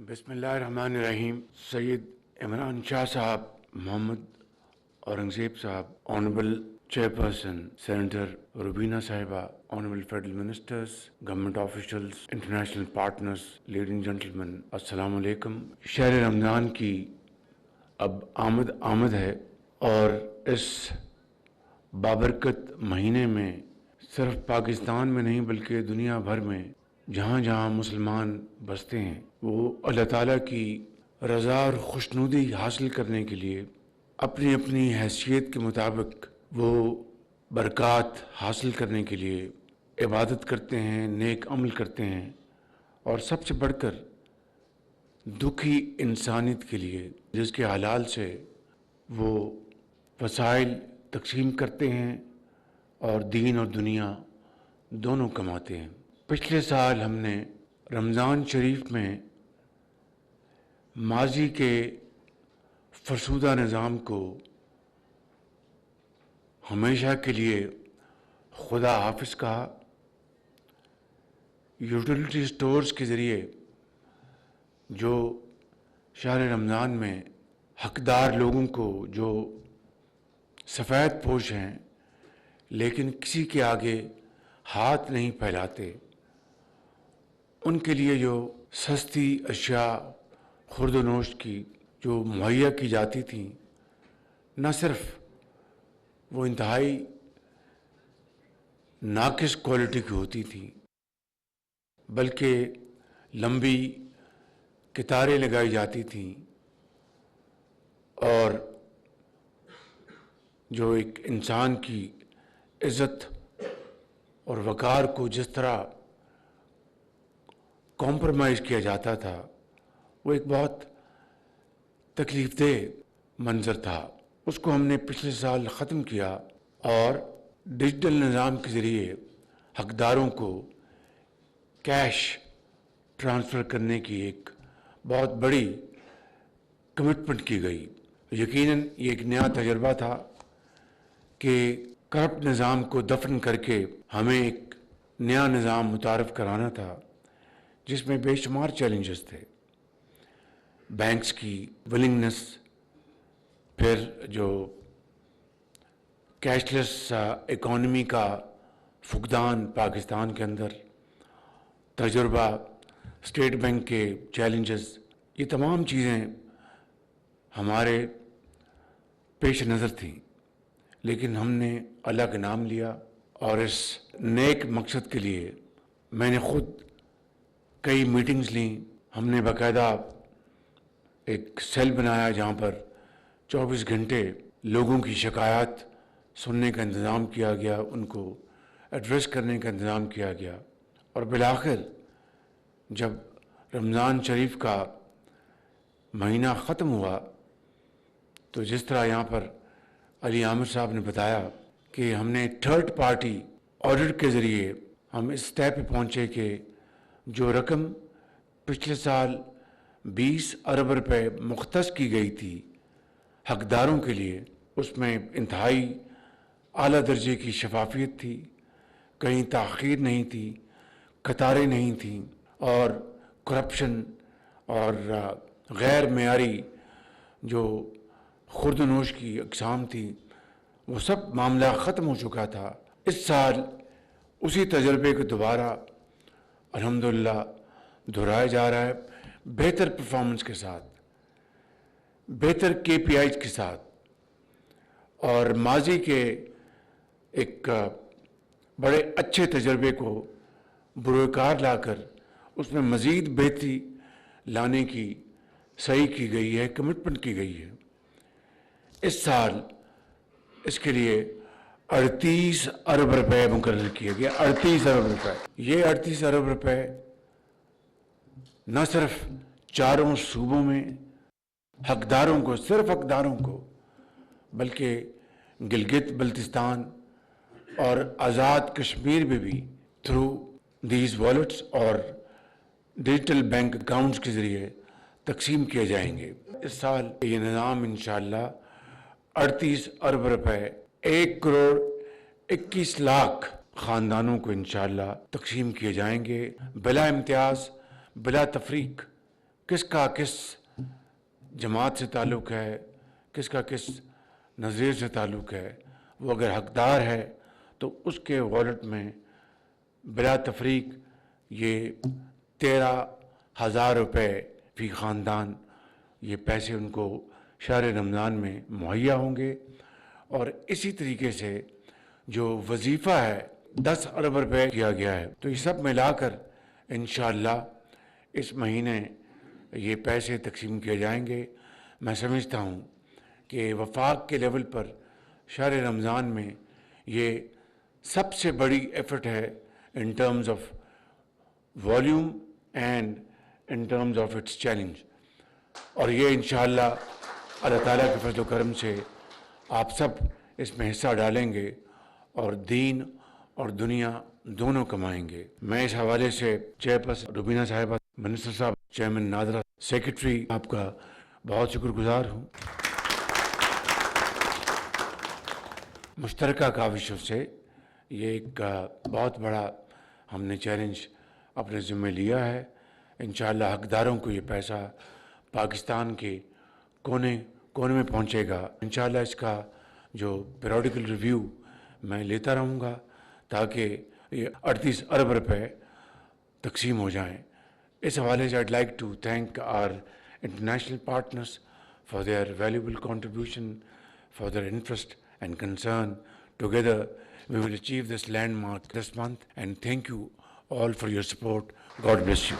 बिस्मिल्लाहिर्रहमानिर्रहीम। सैयद इमरान शाह साहब, मोहम्मद औरंगजेब साहब, ऑनरेबल चेयरपर्सन सेनेटर रुबीना साहिबा, honourable federal ministers, government officials, international partners, ladies gentleman, अस्सलाम वालेकुम। शहर रमज़ान की अब आमद है और इस बाबरकत महीने में सिर्फ पाकिस्तान में नहीं बल्कि दुनिया भर में जहाँ जहाँ मुसलमान बसते हैं वो अल्लाह ताला की रज़ा और खुशनुदी हासिल करने के लिए अपनी अपनी हैसियत के मुताबिक वो बरक़ात हासिल करने के लिए इबादत करते हैं, नेक अमल करते हैं और सबसे बढ़कर दुखी इंसानियत के लिए जिसके हलाल से वो वसाइल तकसीम करते हैं और दीन और दुनिया दोनों कमाते हैं। पिछले साल हमने रमज़ान शरीफ में माजी के फरसूदा निज़ाम को हमेशा के लिए खुदा हाफिज़ कहा। यूटिलिटी स्टोर्स के ज़रिए जो शहर रमज़ान में हकदार लोगों को जो सफ़ेद पोश हैं लेकिन किसी के आगे हाथ नहीं फैलाते, उनके लिए जो सस्ती अशिया खुर्द-ओ-नोश की जो मुहैया की जाती थी, न सिर्फ वो इंतहाई नाकिस क्वालिटी की होती थी बल्कि लंबी कतारें लगाई जाती थी और जो एक इंसान की इज़्ज़त और वक़ार को जिस तरह कॉम्प्रोमाइज़ किया जाता था वो एक बहुत तकलीफ़देह मंज़र था। उसको हमने पिछले साल ख़त्म किया और डिजिटल निज़ाम के ज़रिए हकदारों को कैश ट्रांसफ़र करने की एक बहुत बड़ी कमिटमेंट की गई। यकीनन ये एक नया तजर्बा था कि करप्ट निज़ाम को दफन करके हमें एक नया निज़ाम मुतारफ़ कराना था जिसमें बेशुमार चैलेंजेस थे। बैंक्स की विलिंगनेस, फिर जो कैशलेस इकॉनमी का फुकदान पाकिस्तान के अंदर, तजुर्बा, स्टेट बैंक के चैलेंजेस, ये तमाम चीज़ें हमारे पेश नज़र थीं, लेकिन हमने अल्लाह का नाम लिया और इस नेक मकसद के लिए मैंने ख़ुद कई मीटिंग्स ली। हमने बाकायदा एक सेल बनाया जहाँ पर 24 घंटे लोगों की शिकायत सुनने का इंतज़ाम किया गया, उनको एड्रेस करने का इंतज़ाम किया गया और बिलाखिर जब रमज़ान शरीफ का महीना ख़त्म हुआ तो जिस तरह यहाँ पर अली आमिर साहब ने बताया कि हमने थर्ड पार्टी ऑडिट के ज़रिए हम इस तय पे पहुँचे कि जो रकम पिछले साल 20 अरब रुपए मुख्तस की गई थी हकदारों के लिए, उसमें इंतहाई आला दर्जे की शफाफियत थी, कहीं ताख़ीर नहीं थी, कतारें नहीं थीं और करप्शन और गैर मेयारी जो खुर्द-ओ-नोश की अक़साम थी वो सब मामला ख़त्म हो चुका था। इस साल उसी तजर्बे को दोबारा अल्हम्दुलिल्लाह दोहराया जा रहा है, बेहतर परफॉर्मेंस के साथ, बेहतर KPIs के साथ और माजी के एक बड़े अच्छे तजर्बे को बुरोकार लाकर उसमें मज़ीद बेहतरी लाने की सही की गई है, कमिटमेंट की गई है। इस साल इसके लिए 38 अरब रुपए मुकर्रर किए गए। 38 अरब रुपए। ये 38 अरब रुपए न सिर्फ चारों सूबों में हकदारों को, सिर्फ हकदारों को, बल्कि गिलगित बल्तिस्तान और आज़ाद कश्मीर में भी थ्रू दीज वॉलेट्स और डिजिटल बैंक अकाउंट्स के ज़रिए तकसीम किए जाएंगे। इस साल ये निज़ाम इंशाअल्लाह 38 अरब रुपए 1 करोड़ 21 लाख ख़ानदानों को इंशाअल्लाह तकसीम किए जाएंगे बिला इम्तियाज़, बिला तफरीक। کس کا کس جماعت سے تعلق ہے، کس کا کس نظریے سے تعلق ہے، وہ اگر حقدار ہے تو اس کے والیٹ میں بلا تفریق یہ 13,000 روپے فی خاندان یہ پیسے ان کو شہر رمضان میں مہیا ہوں گے. اور اسی طریقے سے جو وظیفہ ہے 10 ارب روپے کیا گیا ہے، تو یہ سب ملا کر انشاءاللہ اس مہینے یہ پیسے تقسیم کیے جائیں گے. میں سمجھتا ہوں کہ وفاق کے لیول پر شہر رمضان میں یہ سب سے بڑی ایفرٹ ہے in terms of volume and in terms of its challenge. اور یہ انشاءاللہ اللہ تعالیٰ کے فضل و کرم سے آپ سب اس میں حصہ ڈالیں گے اور دین اور دنیا دونوں کمائیں گے. میں اس حوالے سے چیئرپرسن روبینہ صاحبہ، منسٹر صاحب، چیئرمین نادرہ، سیکرٹری آپ کا بہت شکر گزار ہوں. مشترکہ کاوشوں سے یہ ایک بہت بڑا ہم نے چیلنج اپنے ذمہ لیا ہے. انشاءاللہ حقداروں کو یہ پیسہ پاکستان کے کونے کونے میں پہنچے گا. انشاءاللہ اس کا جو پیریوڈیکل ریویو میں لیتا رہوں گا تاکہ یہ 38 ارب روپے تقسیم ہو جائیں. اس حوالے سے I'd like to thank our international partners for their valuable contribution, for their interest and concern. Together we will achieve this landmark this month, and thank you all for your support. God bless you.